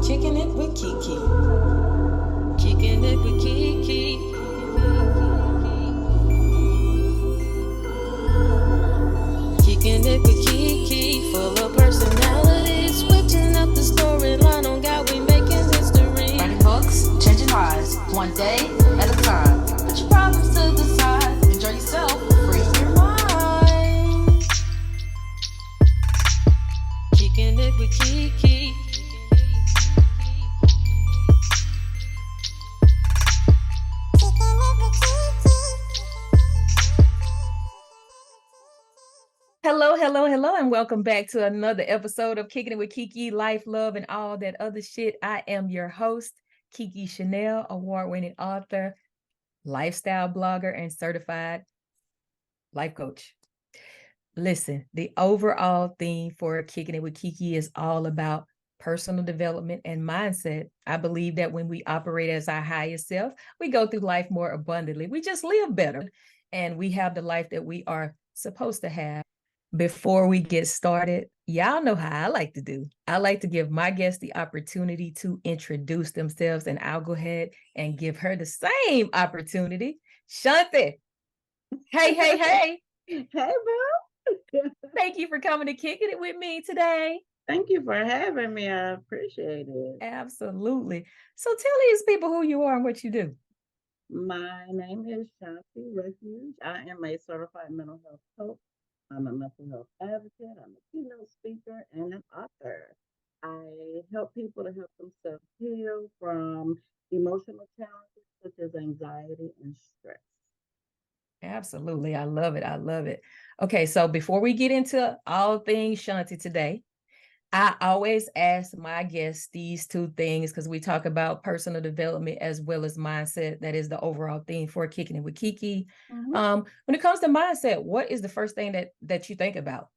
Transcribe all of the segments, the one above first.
Kicking it with KeKe. Kicking it with KeKe. Kicking it with KeKe. Full of personality. Switching up the storyline on God, we making history. Writing books, changing lives, one day at a time. Put your problems to the side. Enjoy yourself. Free your mind. Kicking it with KeKe. Hello, and welcome back to another episode of Kicking It with KeKe, Life, Love, and all that other shit. I am your host, KeKe Chanel, award-winning author, lifestyle blogger, and certified life coach. Listen, the overall theme for Kicking It with KeKe is all about personal development and mindset. I believe that when we operate as our highest self, we go through life more abundantly. We just live better, and we have the life that we are supposed to have. Before we get started, y'all know how I like to do. I like to give my guests the opportunity to introduce themselves, and I'll go ahead and give her the same opportunity. Shawnti, hey. Hey, bro. Thank you for coming to Kicking It with me today. Thank you for having me. I appreciate it. Absolutely. So tell these people who you are and what you do. My name is Shawnti Refuge. I am a certified mental health coach. I'm a mental health advocate. I'm a keynote speaker and an author. I help people to help themselves heal from emotional challenges such as anxiety and stress. Absolutely. I love it. Okay, so before we get into all things Shawnti today, I always ask my guests these two things because we talk about personal development as well as mindset. That is the overall theme for Kicking It with KeKe. Mhm. When it comes to mindset, what is the first thing that you think about?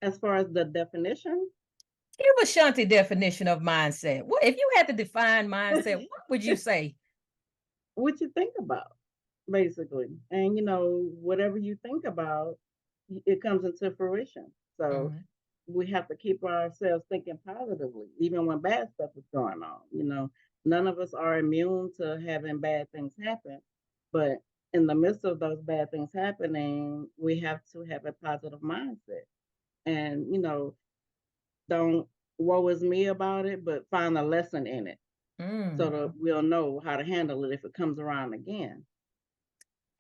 As far as the definition, Give a Shawnti definition of mindset. What if you had to define mindset? What would you say? what you think about, basically. And, whatever you think about, it comes into fruition. So Mhm. we have to keep ourselves thinking positively, even when bad stuff is going on. None of us are immune to having bad things happen, but in the midst of those bad things happening, we have to have a positive mindset and, don't woe is me about it, but find a lesson in it so Mm. that we'll know how to handle it if it comes around again.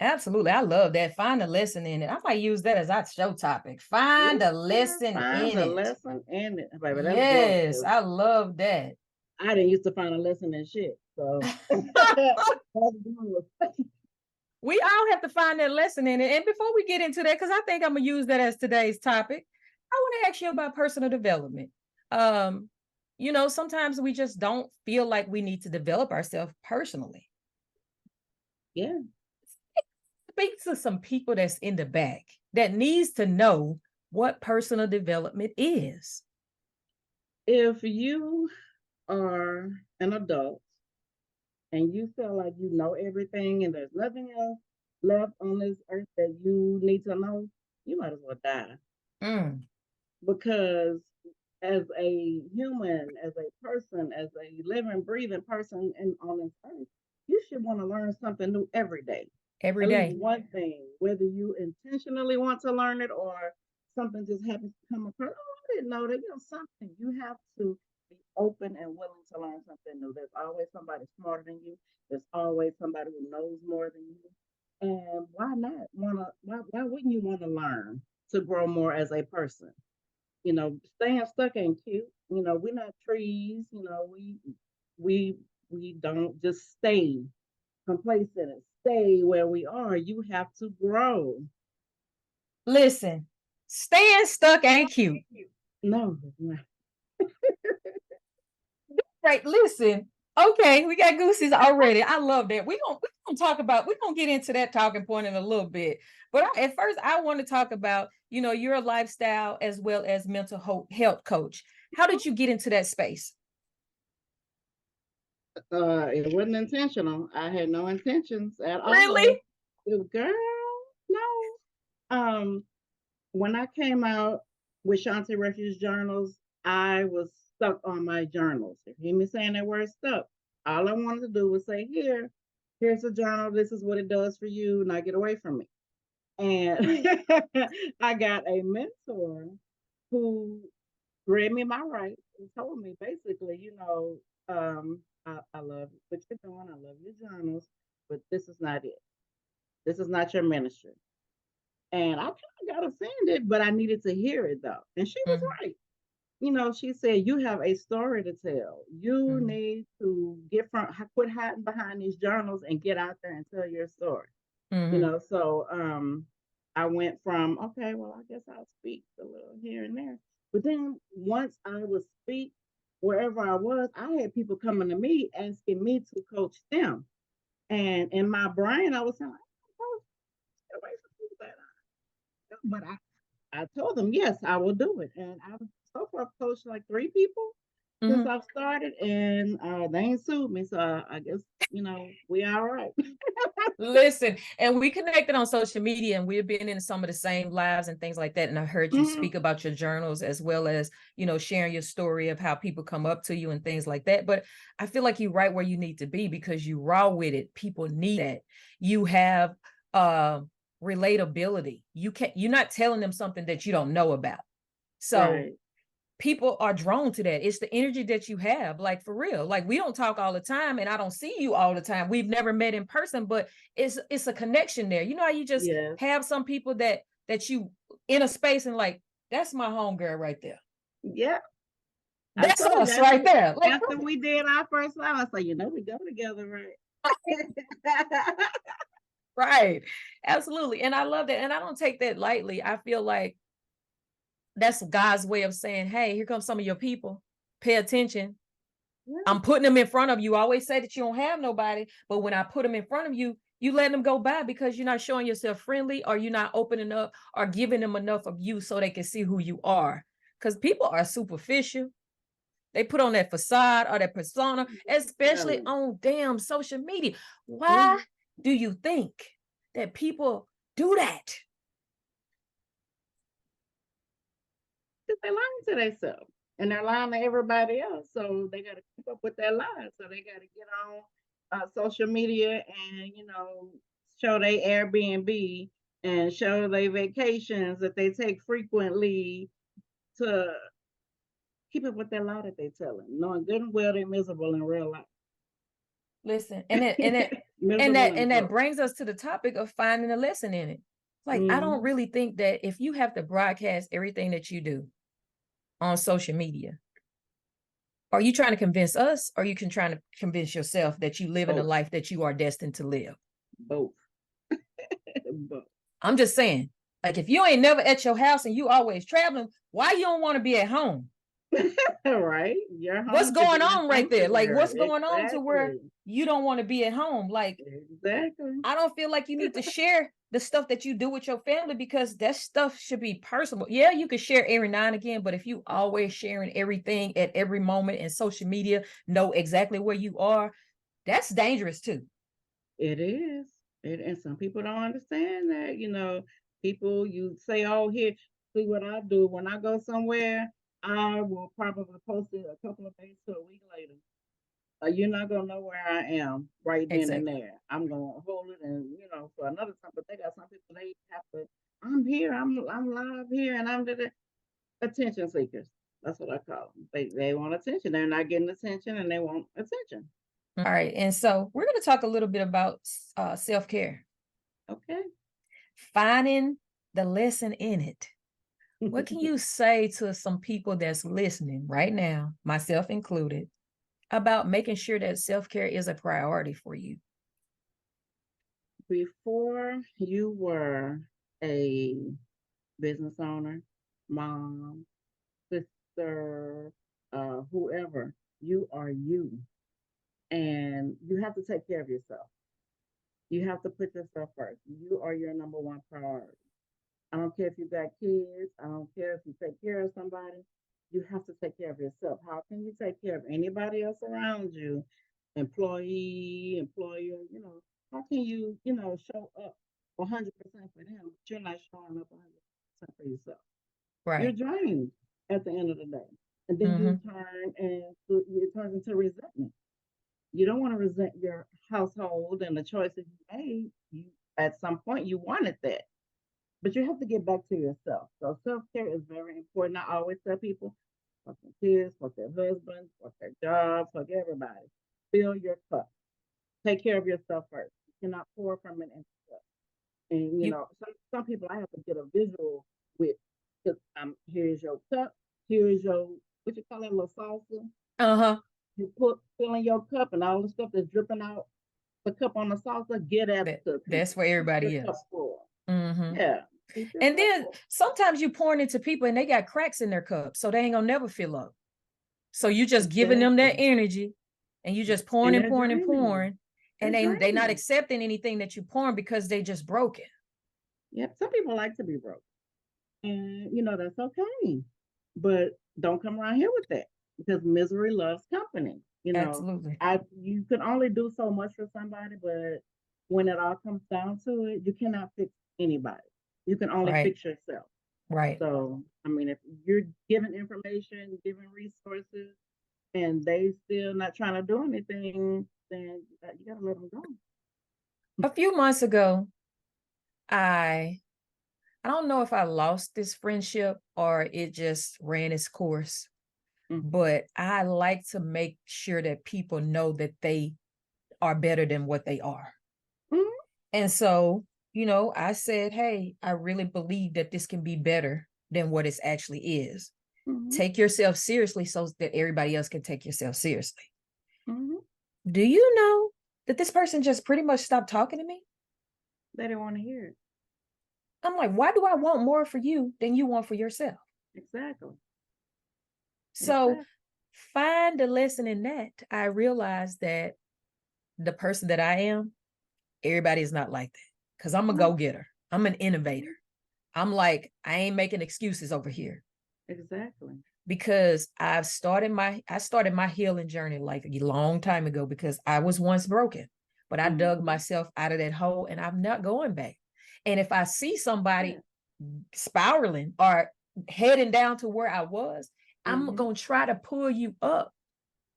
Absolutely. I love that. Find a lesson in it. I might use that as our show topic. Find Yes, a sir. lesson Find in a it. lesson in it. Baby, that's growth Yes, too. I love that. I didn't used to find a lesson in shit. So that's growth. We all have to find that lesson in it. And before we get into that, because I think I'm gonna use that as today's topic, I want to ask you about personal development. Um, sometimes we just don't feel like we need to develop ourselves personally. Yeah. Speak to some people that's in the back that needs to know what personal development is. If you are an adult and you feel like you know everything and there's nothing else left on this earth that you need to know, you might as well die. Mm. Because as a human, as a person, as a living, breathing person on this earth, you should want to learn something new every day. Every At least day. one thing, whether you intentionally want to learn it or something just happens to come across. Oh, I didn't know that. Something you have to be open and willing to learn something new. There's always somebody smarter than you. There's always somebody who knows more than you. And why not why wouldn't you want to learn to grow more as a person? Staying stuck ain't cute. We're not trees. We we don't just stay complacent and stay where we are. You have to grow. Listen, staying stuck ain't cute. No, it's not. Right, listen. Okay, we got goosies already. I love that. We're gonna get into that talking point in a little bit. But at first, I want to talk about, you're a lifestyle as well as mental health coach. How did you get into that space? It wasn't intentional. I had no intentions at all. Really? Girl, no. When I came out with Shawnti Refuge journals, I was stuck on my journals. If you hear me saying that word stuck, all I wanted to do was say, here's a journal. This is what it does for you. Now get away from me. And I got a mentor who read me my rights and told me basically, I love what you're doing. I love your journals, but this is not it. This is not your ministry. And I kind of got offended, but I needed to hear it though. And she was right. She said, you have a story to tell. You need to quit hiding behind these journals and get out there and tell your story. So I went from, okay, well, I guess I'll speak a little here and there. But then once I would speak wherever I was, I had people coming to me asking me to coach them. And in my brain, I was saying, oh, get away from people that but I told them, yes, I will do it. And I've so far coached like 3 people since I've started, and they ain't sued me. So I guess, we all right. Listen, and we connected on social media, and we've been in some of the same lives and things like that. And I heard you speak about your journals, as well as, sharing your story of how people come up to you and things like that. But I feel like you're right where you need to be, because you raw with it. People need that. You have relatability. You're not telling them something that you don't know about. So people are drawn to that. It's the energy that you have, like, for real. Like, we don't talk all the time, and I don't see you all the time. We've never met in person, but it's a connection there. You know how you just have some people that you in a space and like, that's my homegirl right there. Yeah. That's us right there. Like, after we did our first live, I said, we go together, right? Right. Absolutely. And I love that. And I don't take that lightly. I feel like that's God's way of saying, hey, here comes some of your people. Pay attention. I'm putting them in front of you. I always say that you don't have nobody, but when I put them in front of you, you let them go by because you're not showing yourself friendly, or you're not opening up or giving them enough of you so they can see who you are. Because people are superficial. They put on that facade or that persona, especially on damn social media. Why do you think that people do that? Because they're lying to themselves, and they're lying to everybody else. So they got to keep up with their lies. So they got to get on social media and, show their Airbnb and show their vacations that they take frequently to keep up with their lie that they're telling, knowing good and well they're miserable in real life. Listen, and that brings us to the topic of finding a lesson in it. Like, I don't really think that if you have to broadcast everything that you do on social media, are you trying to convince us, or you can try to convince yourself that you live in a life that you are destined to live? Both. Both. I'm just saying, like, if you ain't never at your house and you always traveling, why you don't want to be at home? Right. What's going on right there? Like, what's going on to where you don't want to be at home? Like, exactly. I don't feel like you need to share the stuff that you do with your family, because that stuff should be personal. Yeah, you can share every now and again, but if you always sharing everything at every moment in social media, know exactly where you are, that's dangerous too. It is. And some people don't understand that. People, you say, oh, here, see what I do. When I go somewhere, I will probably post it a couple of days to a week later. You're not gonna know where I am right then and there. I'm gonna hold it, and for another time. But they got some people, they have to. I'm here. I'm live here, and I'm the attention seekers. That's what I call them. They want attention. They're not getting attention, and they want attention. All right, and so we're going to talk a little bit about self-care. Okay. Finding the lesson in it. What can you say to some people that's listening right now, myself included, about making sure that self-care is a priority for you? Before you were a business owner, mom, sister, whoever, you are you. And you have to take care of yourself. You have to put yourself first. You are your number one priority. I don't care if you got kids. I don't care if you take care of somebody. You have to take care of yourself. How can you take care of anybody else around you? Employee, employer, how can you, show up 100% for them, but you're not showing up 100% for yourself? Right. You're drained at the end of the day. And then Mm-hmm. it turns into resentment. You don't want to resent your household and the choices you made. You at some point you wanted that, but you have to get back to yourself. So self care is very important. I always tell people, fuck their kids, fuck their husbands, fuck their jobs, fuck everybody. Fill your cup. Take care of yourself first. You cannot pour from an empty cup. And You some people I have to get a visual with. Cause here's your cup. Here's your what you call it, little salsa. uh-huh. You fill in your cup, and all the stuff that's dripping out the cup on the salsa, get that to That's people. for Keep your everybody cup else. full. Mm-hmm. Yeah, keep your And cup then full. sometimes you pouring into people and they got cracks in their cup, so they ain't gonna never fill up. So you just giving them that Exactly. energy, and you just pouring And and they're pouring and draining you. pouring, and They're they draining not you. accepting anything that you pouring because they just broken. Yep. Some people like to be broke. And that's okay. But don't come around here with that because misery loves company. Absolutely. You can only do so much for somebody, but when it all comes down to it, you cannot fix anybody. You can only Right. fix yourself. Right. So, I mean, if you're giving information, giving resources, and they still not trying to do anything, then you gotta let them go. A few months ago, I don't know if I lost this friendship or it just ran its course, Mm-hmm. but I like to make sure that people know that they are better than what they are. Mm-hmm. And so, I said, hey, I really believe that this can be better than what it actually is. Mm-hmm. Take yourself seriously so that everybody else can take yourself seriously. Mm-hmm. Do you know that this person just pretty much stopped talking to me? They didn't want to hear it. I'm like, why do I want more for you than you want for yourself? Exactly. So find the lesson in that. I realized that the person that I am, everybody is not like that. Because I'm a go-getter. I'm an innovator. I'm like, I ain't making excuses over here. Exactly. Because I started my healing journey like a long time ago because I was once broken, but I dug myself out of that hole and I'm not going back. And if I see somebody spiraling or heading down to where I was, I'm going to try to pull you up,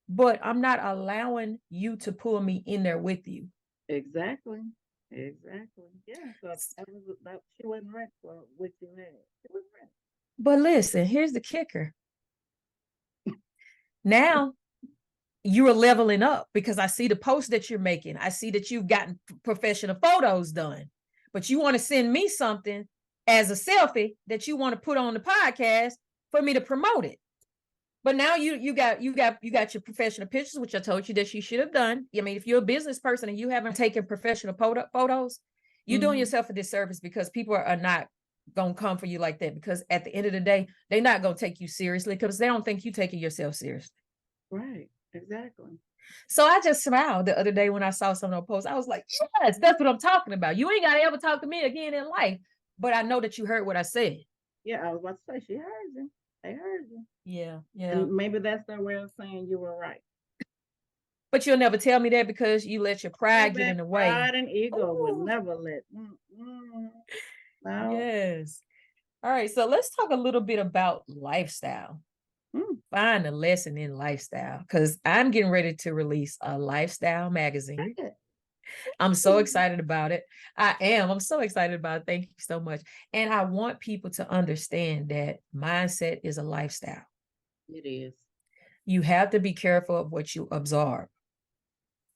but I'm not allowing you to pull me in there with you. Exactly. Exactly. Yeah. So she wasn't ready for what you had. She wasn't ready. But listen, here's the kicker. Now you are leveling up because I see the posts that you're making. I see that you've gotten professional photos done, but you want to send me something as a selfie that you want to put on the podcast for me to promote it. But now you got your professional pictures, which I told you that you should have done. I mean, if you're a business person and you haven't taken professional photos, you're doing yourself a disservice because people are not going to come for you like that. Because at the end of the day, they're not going to take you seriously because they don't think you're taking yourself seriously. Right. Exactly. So I just smiled the other day when I saw some of those posts. I was like, yes, that's what I'm talking about. You ain't got to ever talk to me again in life. But I know that you heard what I said. Yeah, I was about to say, she heard you. They heard you. Yeah, yeah. And maybe that's their way of saying you were right. But you'll never tell me that because you let your pride get in the way. Pride and ego would never let. No. Yes. All right, so let's talk a little bit about lifestyle. Find a lesson in lifestyle because I'm getting ready to release a lifestyle magazine. I'm so excited about it. I'm so excited about it. Thank you so much. And I want people to understand that mindset is a lifestyle. It is. You have to be careful of what you absorb.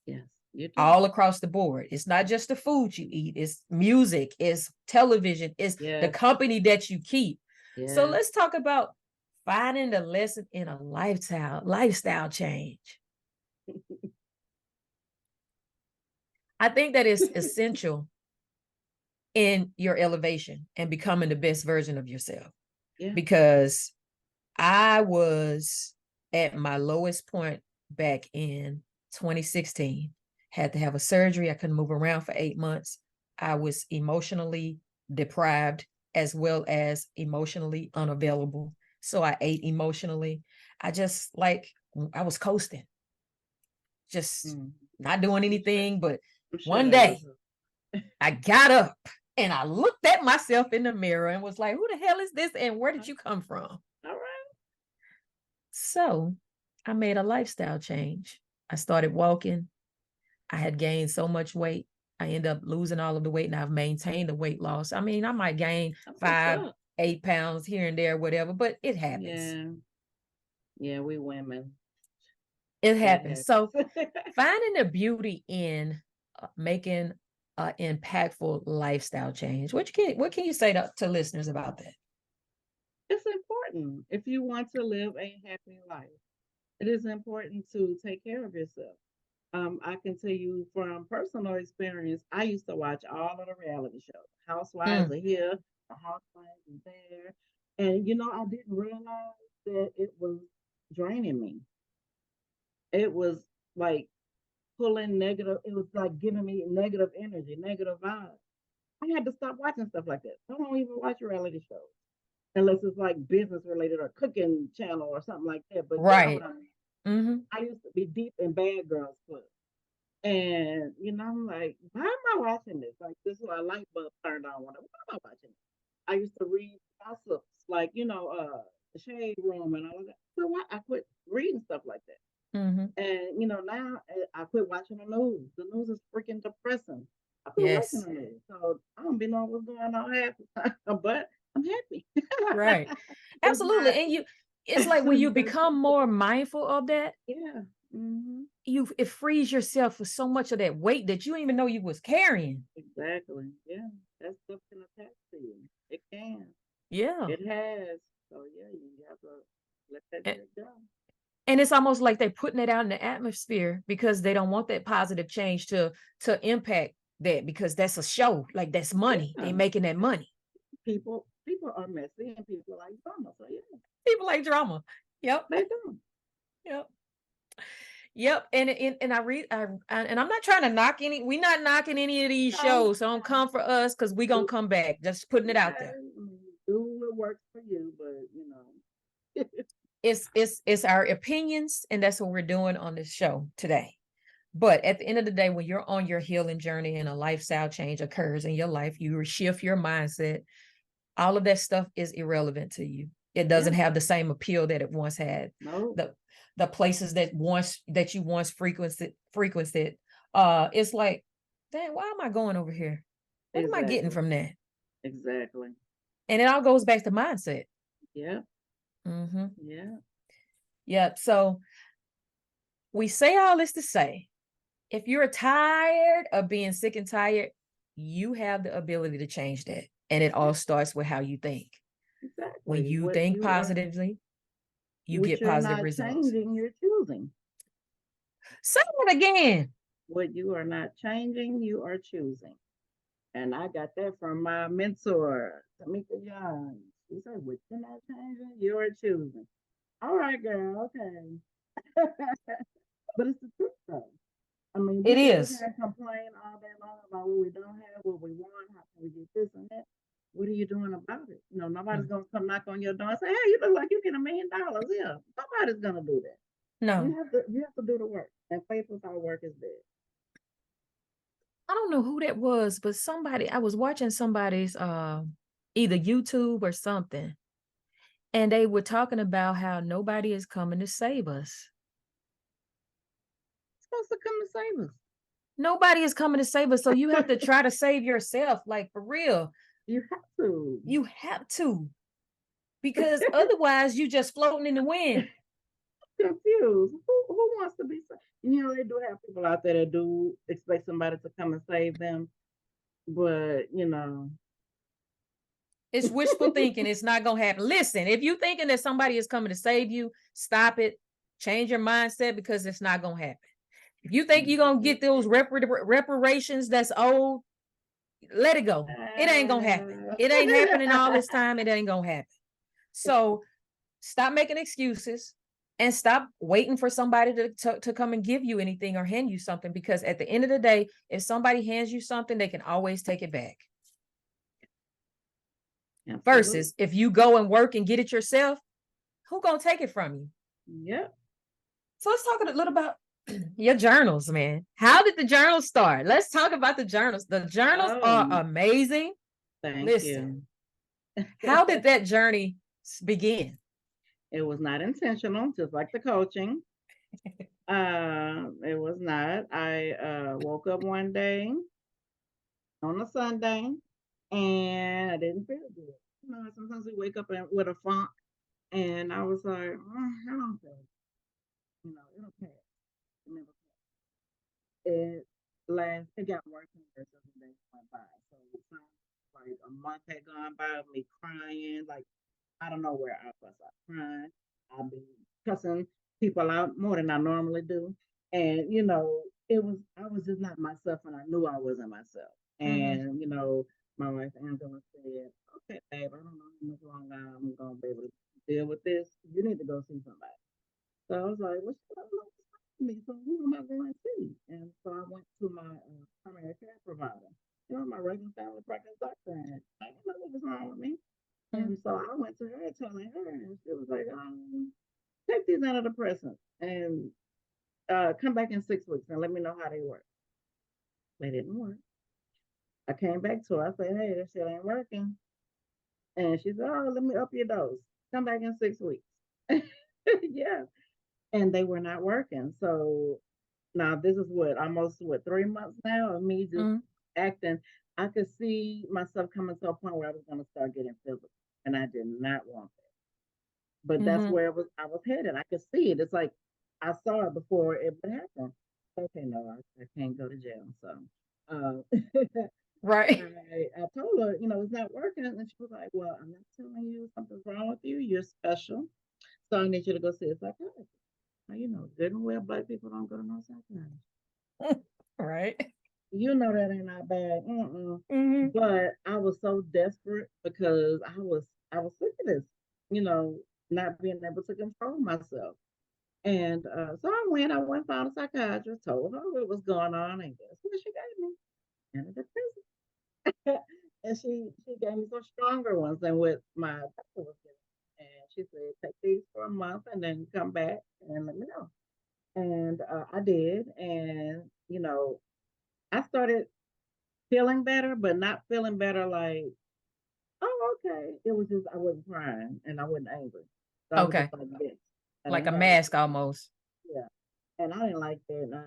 Yes. All across the board. It's not just the food you eat, it's music, it's television, it's the company that you keep. So let's talk about finding the lesson in a lifestyle change. I think that is essential in your elevation and becoming the best version of yourself. Because I was at my lowest point back in 2016. Had to have a surgery. I couldn't move around for 8 months. I was emotionally deprived as well as emotionally unavailable. So I ate emotionally. I was coasting, just not doing anything. But one day I got up and I looked at myself in the mirror and was like, who the hell is this? And where did you come from? All right. So I made a lifestyle change. I started walking. I had gained so much weight. I ended up losing all of the weight, and I've maintained the weight loss. I mean, I might gain 5, 8 pounds here and there, whatever, but it happens. Yeah, we women. It happens. So finding the beauty in making an impactful lifestyle change. What can you say to listeners about that? It's important. If you want to live a happy life, it is important to take care of yourself. I can tell you from personal experience, I used to watch all of the reality shows. Housewives are here, the housewives are there. And I didn't realize that it was draining me. It was like pulling negative, it was like giving me negative energy, negative vibes. I had to stop watching stuff like that. I don't even watch reality shows unless it's like business related or cooking channel or something like that. But you know what I mean. Mm-hmm. I used to be deep in Bad Girls Club. And I'm like, why am I watching this? Like this is why a light bulb turned on. Why am I watching this? I used to read gossips, like the Shade Room and all of that. So why I quit reading stuff like that. Mm-hmm. And now I quit watching the news. The news is freaking depressing. I quit watching the news, so I don't be knowing what's going on half the time, but I'm happy. Right, absolutely. And it's like when you become more mindful of that, yeah. Mm-hmm. It frees yourself for so much of that weight that you didn't even know you was carrying. Exactly. Yeah, that stuff can attach to you. It can. Yeah, it has. So yeah, you have to let that shit go. And it's almost like they're putting it out in the atmosphere because they don't want that positive change to impact that, because that's a show. Like that's money. Yeah. They're making that money. People are messy and people like drama. So yeah. People like drama. Yep. They do. Yep. Yep. And I read and I'm not trying to knock any, we're not knocking any of these shows. So don't come for us because we're gonna come back. Just putting it out there. Do what works for you, but it's our opinions, and that's what we're doing on this show today. But at the end of the day, when you're on your healing journey and a lifestyle change occurs in your life, you shift your mindset. All of that stuff is irrelevant to you. It doesn't have the same appeal that it once had. No. The places that you once frequented, it's like, dang, why am I going over here? What am I getting from that? Exactly. And it all goes back to mindset. Yeah. Mm-hmm. Yeah. Yeah. So we say all this to say, if you're tired of being sick and tired, you have the ability to change that. And it all starts with how you think. Exactly. When you think positively, you get positive results. Changing, you're choosing. Say it again. What you are not changing, you are choosing. And I got that from my mentor, Tamika Young. She said, what you're not changing, you are choosing. All right, girl, okay. But it's the truth, though. I mean, it is. Can't complain all day long about what we don't have, what we want, how can we get this and that. What are you doing about it? Nobody's gonna come knock on your door and say, "Hey, you look like you need $1 million." Yeah, nobody's gonna do that. No, you have to do the work, and faith without work is dead. I don't know who that was, but I was watching somebody's either YouTube or something, and they were talking about how nobody is coming to save us. Supposed to come to save us. Nobody is coming to save us, so you have to try to save yourself, like for real. You have to. You have to, because otherwise you just floating in the wind. Confused. Who wants to be saved? They do have people out there that do expect somebody to come and save them, but it's wishful thinking. It's not gonna happen. Listen, if you're thinking that somebody is coming to save you, stop it. Change your mindset, because it's not gonna happen. If you think you're gonna get those reparations that's owed, let it go. It ain't gonna happen. It ain't happening all this time. It ain't gonna happen. So stop making excuses and stop waiting for somebody to come and give you anything or hand you something, because at the end of the day, if somebody hands you something, they can always take it back. Absolutely. Versus if you go and work and get it yourself, who gonna take it from you? Yep. So let's talk a little about your journals, man. How did the journals start? Let's talk about the journals. The journals are amazing. Thank you. How did that journey begin? It was not intentional, just like the coaching. It was not. I woke up one day on a Sunday and I didn't feel good. Sometimes we wake up with a funk, and I was like, I don't feel it'll pass. Remember, it it got worse and worse as the days went by. So it sounds like a month had gone by of me crying, like I don't know where I was. I crying. I'd be cussing people out more than I normally do. And, I was just not myself and I knew I wasn't myself. Mm-hmm. And, my wife Angela said, okay, babe, I don't know how much longer I'm going to be able to deal with this. You need to go see somebody. So I was like, well, she don't know what's wrong with me. So who am I going to see? And so I went to my primary care provider, my regular family practice doctor. And I didn't know what was wrong with me. Mm-hmm. And so I went to her telling her, and she was like, take these antidepressants and come back in 6 weeks and let me know how they work. They didn't work. I came back to her. I said, hey, this shit ain't working. And she said, oh, let me up your dose. Come back in 6 weeks. Yeah. And they were not working. So now this is almost 3 months now of me just Mm-hmm. acting. I could see myself coming to a point where I was going to start getting physical. And I did not want but that's Mm-hmm. where I was headed. I could see it. It's like I saw it before it would happen. Okay, no, I can't go to jail. So Right. I told her, it's not working. And she was like, well, I'm not telling you something's wrong with you. You're special. So I need you to go see a psychiatrist. Now, good and well, black people don't go to no psychiatrist. Right. You know that ain't not bad. Mm-hmm. But I was so desperate because I was sick of this, you know, not being able to control myself. And so I went and found a psychiatrist, told her what was going on, and guess what she gave me? Antidepressant. And she gave me some stronger ones than what my doctor was giving. And she said, take these for a month and then come back and let me know. And I did. And, I started feeling better, but not feeling better like, oh, okay. It was just, I wasn't crying and I wasn't angry. So I was Okay. just like this. And I Like a ain't got it. mask almost. Yeah. And I didn't like that. And I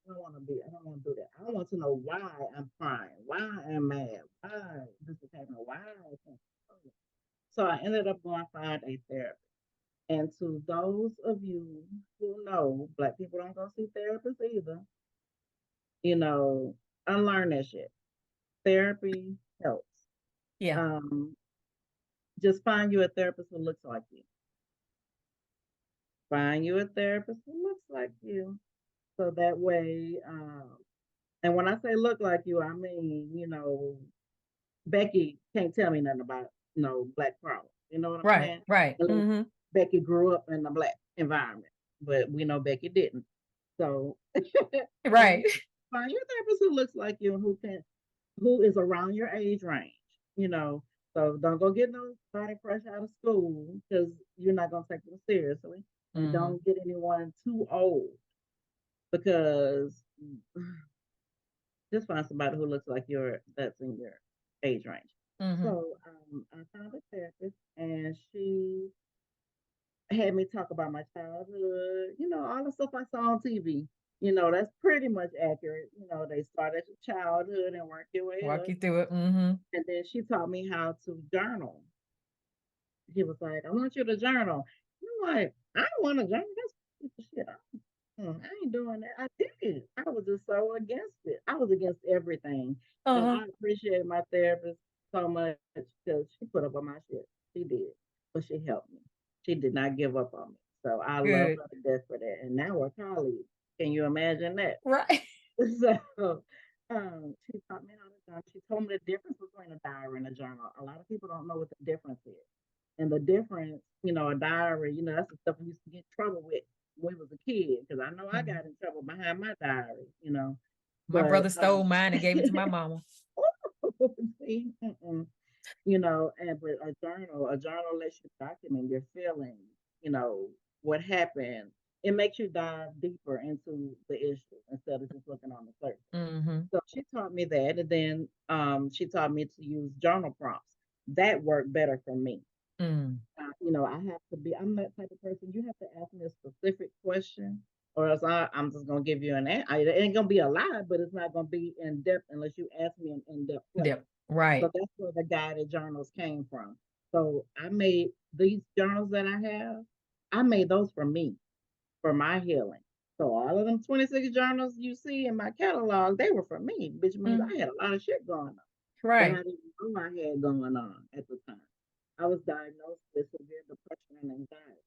don't want to be. I don't want to do that. I want to know why I'm crying, why I'm mad, why this is happening, why I can't. So I ended up going find a therapist. And to those of you who know, black people don't go see therapists either. You know, unlearn that shit. Therapy helps. Yeah. Um, just find you a therapist who looks like you. Find you a therapist who looks like you. So that way, and when I say look like you, I mean, Becky can't tell me nothing about black problems. You know what I'm Right. saying? Right. Unless Mm-hmm. Becky grew up in a black environment, but we know Becky didn't. So Right. find your therapist who looks like you and who is around your age range. You know, so don't go get nobody fresh out of school because you're not gonna take them seriously, and Mm-hmm. don't get anyone too old because just find somebody who looks like that's in your age range. Mm-hmm. So I found a therapist, and she had me talk about my childhood. All the stuff I saw on TV. That's pretty much accurate. They start at your childhood and work your way Walk up, you through it. Mm-hmm. and then she taught me how to journal. She was like, "I want you to journal." I'm like, "I don't want to journal. That's shit. I ain't doing that." I did. I was just so against it. I was against everything. And Uh-huh. I appreciate my therapist so much because she put up with my shit. She did. But she helped me. She did not give up on me. So I love Good. her to death for that. And now we're colleagues. Can you imagine that? Right. So she taught me how to journal. She told me the difference between a diary and a journal. A lot of people don't know what the difference is. And the difference, a diary, that's the stuff we used to get in trouble with when we was a kid. Because I know I Mhm. got in trouble behind my diary. My But brother stole mine and gave it to my mama. see, and but a journal lets you document your feelings. You know what happened. It makes you dive deeper into the issue instead of just looking on the surface. Mm-hmm. So she taught me that, and then she taught me to use journal prompts. That worked better for me. You know, I have to be, I'm that type of person. You have to ask me a specific question, or else I'm just going to give you an answer. It ain't going to be a lie, but it's not going to be in depth unless you ask me an in depth question. Yep. Right. So that's where the guided journals came from. So I made these journals that I have, I made those for me, for my healing. So all of them 26 journals you see in my catalog, they were for me, which means I had a lot of shit going on that I Right. didn't know I had going on at the time. I was diagnosed with severe depression and anxiety.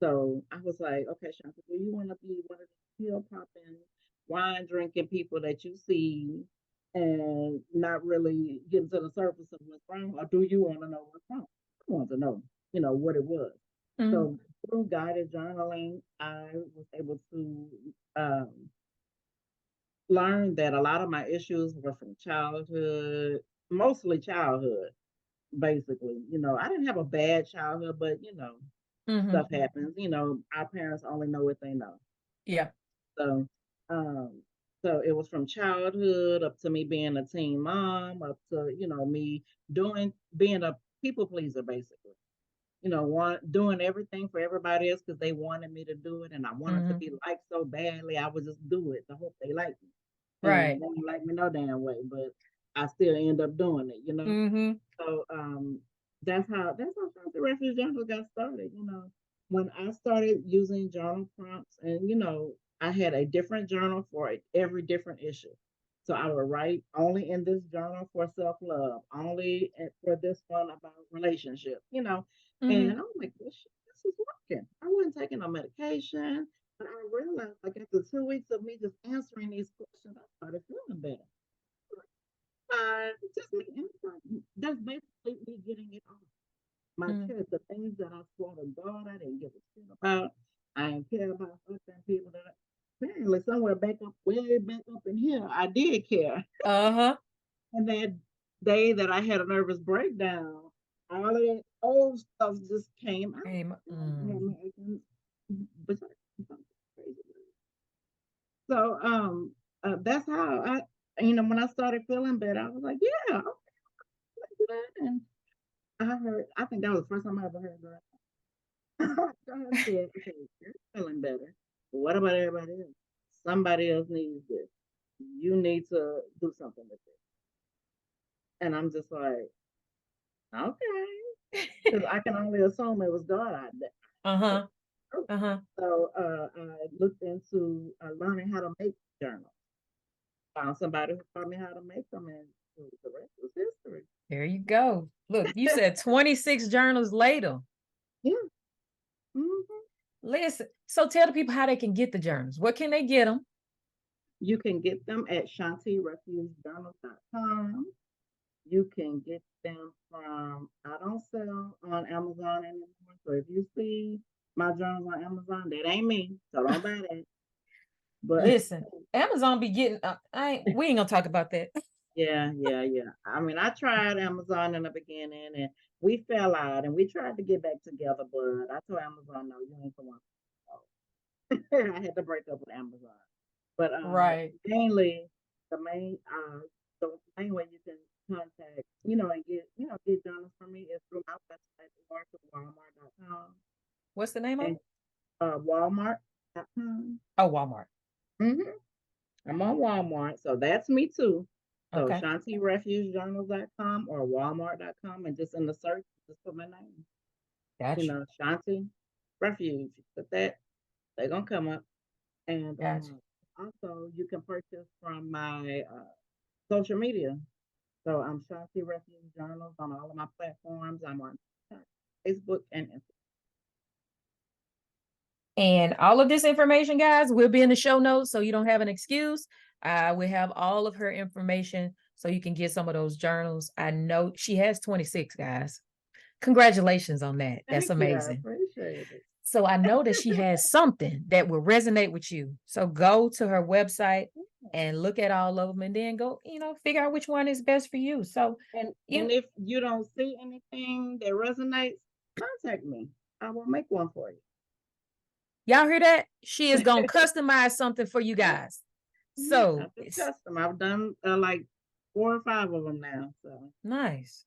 So I was like, okay, Shanta, do you want to be one of the pill popping, wine drinking people that you see and not really getting to the surface of what's wrong? Or do you want to know what's wrong? I want to know, you know, what it was. So through guided journaling, I was able to um, learn that a lot of my issues were from childhood, mostly childhood, basically. You know, I didn't have a bad childhood, but you know, stuff happens. You know, our parents only know what they know. Yeah. So, um, so it was from childhood up to me being a teen mom, up to you know me being a people pleaser, basically. You know, doing everything for everybody else because they wanted me to do it, and I wanted to be liked so badly. I would just do it to hope they like me, and Right. they didn't like me no damn way, but I still end up doing it. You know. So that's how Shawnti Refuge Journal got started. You know, when I started using journal prompts, and you know, I had a different journal for every different issue. So I would write only in this journal for self love, only for this one about relationships. You know, and I'm like, this is working. I wasn't taking no medication, but I realized like after 2 weeks of me just answering these questions, I started feeling better. Just me answering. That's basically me getting it off my chest. The things that I swore to God I didn't give a shit about. I didn't care about fucking people that apparently somewhere back up, way back up in here, I did care. And that day that I had a nervous breakdown, all of that old stuff just came out. And it had me acting bizarre, something crazy. So that's how you know, when I started feeling better, I was like, yeah, okay, let's do that. And I think that was the first time I ever heard that. God said, okay, you're feeling better. But what about everybody else? Somebody else needs this. You need to do something with it. And I'm just like, okay. Because I can only assume it was God. So I looked into learning how to make journals. Found somebody who taught me how to make them, and the rest was history. There you go. Look, you said 26 journals later. Yeah. Listen, so tell the people how they can get the journals. Where can they get them? You can get them at ShawntiRefugeJournals.com. You can get them from, I don't sell on Amazon anymore. So if you see my journals on Amazon, that ain't me. So don't buy that. But listen, Amazon be getting, we ain't gonna talk about that. Yeah. I mean, I tried Amazon in the beginning and we fell out and we tried to get back together, but I told Amazon, no, you ain't the one. I had to break up with Amazon. But Right. mainly the main way you can contact, you know, and get journals from me is through my website, Walmart.com. What's the name of And it? Walmart.com. Oh, Walmart. I'm on Walmart, so that's me too. So Okay. ShawntiRefugeJournals.com or Walmart.com, and just in the search, just put my name. Gotcha. You know, Shawnti Refuge. Put that, they're gonna come up. And Gotcha. also, you can purchase from my social media. So I'm Shawnti Refuge Journals on all of my platforms. I'm on Facebook and Instagram. And all of this information, guys, will be in the show notes so you don't have an excuse. We have all of her information so you can get some of those journals. I know she has 26, guys. Congratulations on that. That's Thank you. I amazing. appreciate it. So I know that she has something that will resonate with you. So go to her website and look at all of them and then go, you know, figure out which one is best for you. So, and if you don't see anything that resonates, contact me. I will make one for you. Y'all hear that? She is going to customize something for you guys. So custom. I've done like 4 or 5 of them now. So nice.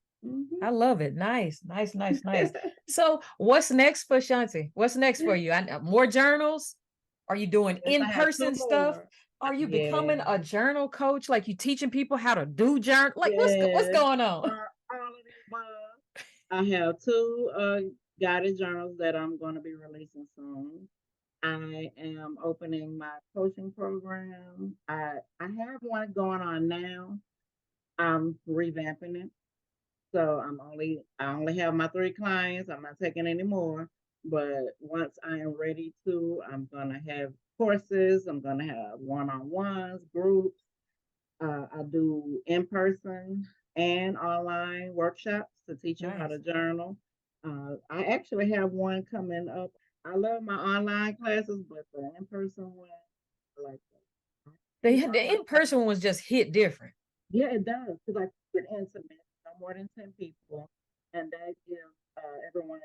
I love it. Nice. So what's next for Shawnti? What's next for you? More journals? Are you doing Yes, I have 2 in-person stuff? more. Are you becoming Yeah. a journal coach? Like you teaching people how to do journal? Like what's Yes. going on? All of the above. I have 2 guided journals that I'm going to be releasing soon. I am opening my coaching program. I have one going on now. I'm revamping it. So I only have my 3 clients. I'm not taking any more. But once I am ready to, I'm gonna have courses. I'm gonna have one-on-ones, groups. I do in person and online workshops to teach you how to Nice. journal. I actually have one coming up. I love my online classes, but the in person one, I like that. The, Keep all the my in-person ones just hit different. Yeah, it does because I keep it intimate, no more than 10 people, and that gives everyone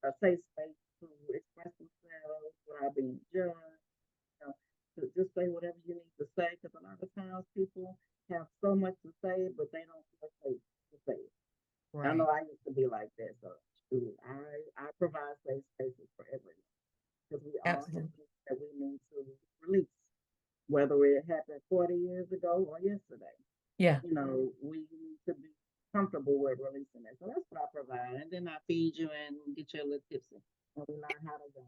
a safe space to express themselves without being judged. You know, to just say whatever you need to say because a lot of times people have so much to say, but they don't feel safe to say it. I Right. know I used to be like that, so shoot, I provide safe spaces for everyone because we all have Absolutely. things that we need to release, whether it happened 40 years ago or yesterday. Yeah. We need to be comfortable with releasing it. So that's what I provide. And then I feed you and get you a little tipsy. And we learn how to go.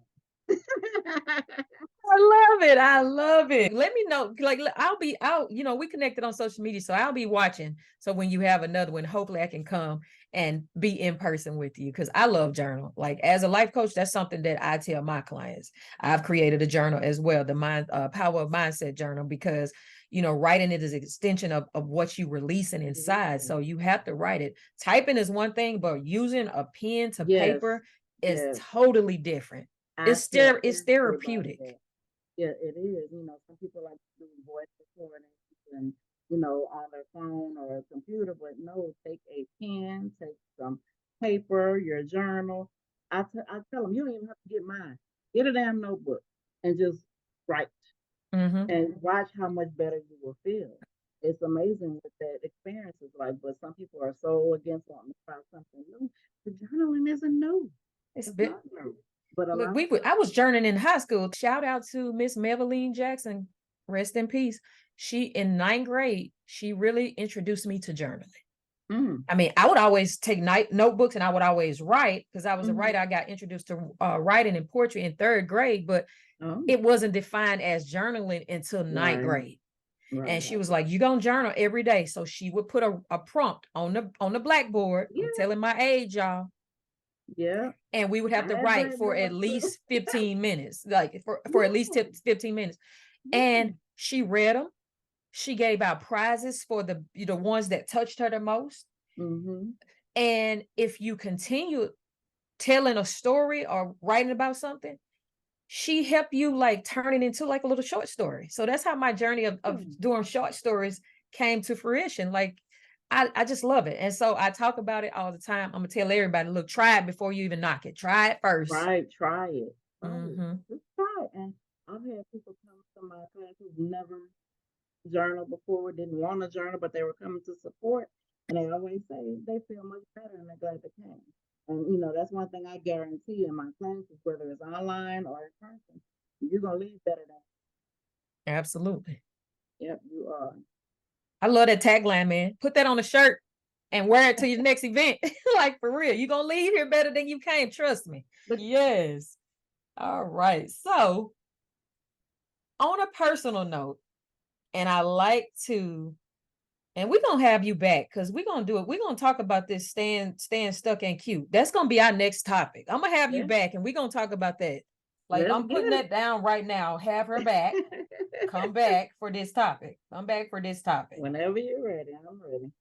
I love it. I love it. Let me know. Like I'll be out, we connected on social media. So I'll be watching. So when you have another one, hopefully I can come and be in person with you. Cause I love journal. Like as a life coach, that's something that I tell my clients. I've created a journal as well, the power of mindset journal, because writing it is an extension of what you releasing inside. So you have to write it. Typing is one thing, but using a pen to Yes, paper is yes. totally different. I tell It's everybody therapeutic. that. Yeah, it is. Some people like to do voice recordings and, on their phone or a computer, but no, take a pen, take some paper, your journal. I tell them, you don't even have to get mine. Get a damn notebook and just write Mm-hmm. and watch how much better you will feel. It's amazing what that experience is like, but some people are so against wanting to try something new. The journaling isn't new. It's It's bit. not new. But a Look, lot of I was times, journeying in high school. Shout out to Miss Meveline Jackson. Rest in peace. She in ninth grade, she really introduced me to journaling. mm, I mean, I would always take notebooks and I would always write because I was a writer. mm-hmm. I got introduced to writing and poetry in third grade, but Oh, it wasn't defined as journaling until ninth right, grade. And she right. was like, "You're gonna journal every day." So she would put a prompt on the blackboard. I'm Yeah, telling my age, y'all. yeah. And we would have I to had write for at blackboard too. least 15 minutes, like for at least Yeah, 15 minutes. yeah. And she read them. She gave out prizes for the ones that touched her the most. Mm-hmm. And if you continue telling a story or writing about something, she helped you like turn it into like a little short story. So that's how my journey of doing short stories came to fruition. Like I just love it. And so I talk about it all the time. I'm gonna tell everybody, look, try it before you even knock it. Try it first. Right, try it. Try it. Mm-hmm. Just try it. And I've had people come to my class who've never journaled before, didn't want to journal, but they were coming to support. And they always say they feel much better and they're glad they came. And that's one thing I guarantee in my classes, whether it's online or in person, you're gonna leave better than. Absolutely. Yep, you are. I love that tagline, man. Put that on a shirt and wear it to your next event. Like for real. You're gonna leave here better than you came. Trust me. But Yes. All right. So on a personal note, and I like to, and we're gonna have you back because we're gonna do it. We're gonna talk about this staying stuck and cute. That's gonna be our next topic. I'm gonna have you yeah, back and we're gonna talk about that. Like let's I'm get putting it. that down right now. Have her back. Come back for this topic. Come back for this topic. Whenever you're ready, I'm ready.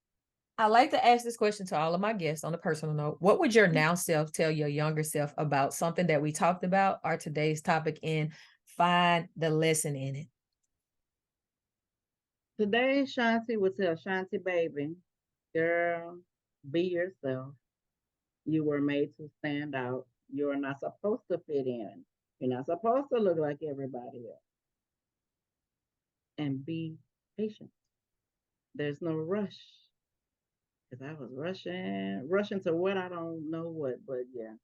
I like to ask this question to all of my guests on a personal note. What would your now self tell your younger self about something that we talked about or today's topic and find the lesson in it? Today, Shawnti would tell Shawnti, baby, girl, be yourself. You were made to stand out. You are not supposed to fit in. You're not supposed to look like everybody else. And be patient. There's no rush. Because I was rushing to what I don't know what, but yeah.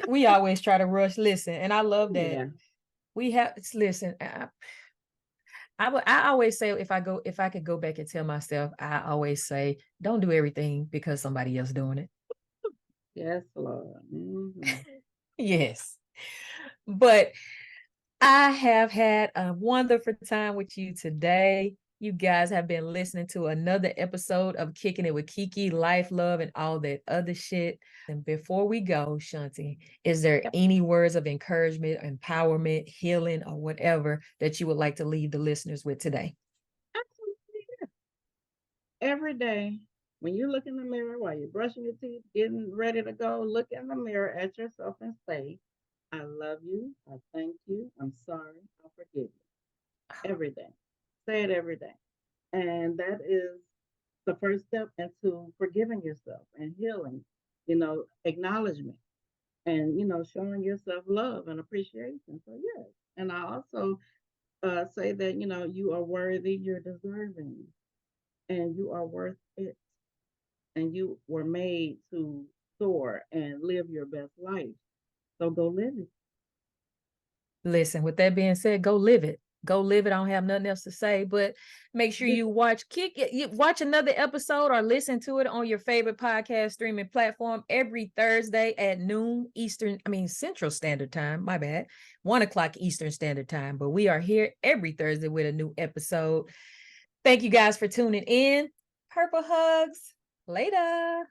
We always try to rush. Listen, and I love that. Yeah. We have listen. I always say if I could go back and tell myself, I always say, don't do everything because somebody else doing it. Yes, Lord. Yes. But I have had a wonderful time with you today. You guys have been listening to another episode of Kicking It with KeKe, Life, Love, and all that other shit. And before we go, Shawnti, is there Yep. any words of encouragement, empowerment, healing, or whatever that you would like to leave the listeners with today? Absolutely. Every day, when you look in the mirror while you're brushing your teeth, getting ready to go, look in the mirror at yourself and say, I love you. I thank you. I'm sorry. I forgive you. Every day. Say it every day. And that is the first step into forgiving yourself and healing, acknowledgement and, showing yourself love and appreciation. So, yes. And I also say that, you are worthy, you're deserving, and you are worth it. And you were made to soar and live your best life. So go live it. Listen, with that being said, go live it. Go live it. I don't have nothing else to say, but make sure you watch watch another episode or listen to it on your favorite podcast streaming platform every Thursday at noon Central Standard Time. My bad. 1:00 Eastern Standard Time. But we are here every Thursday with a new episode. Thank you guys for tuning in. Purple hugs. Later.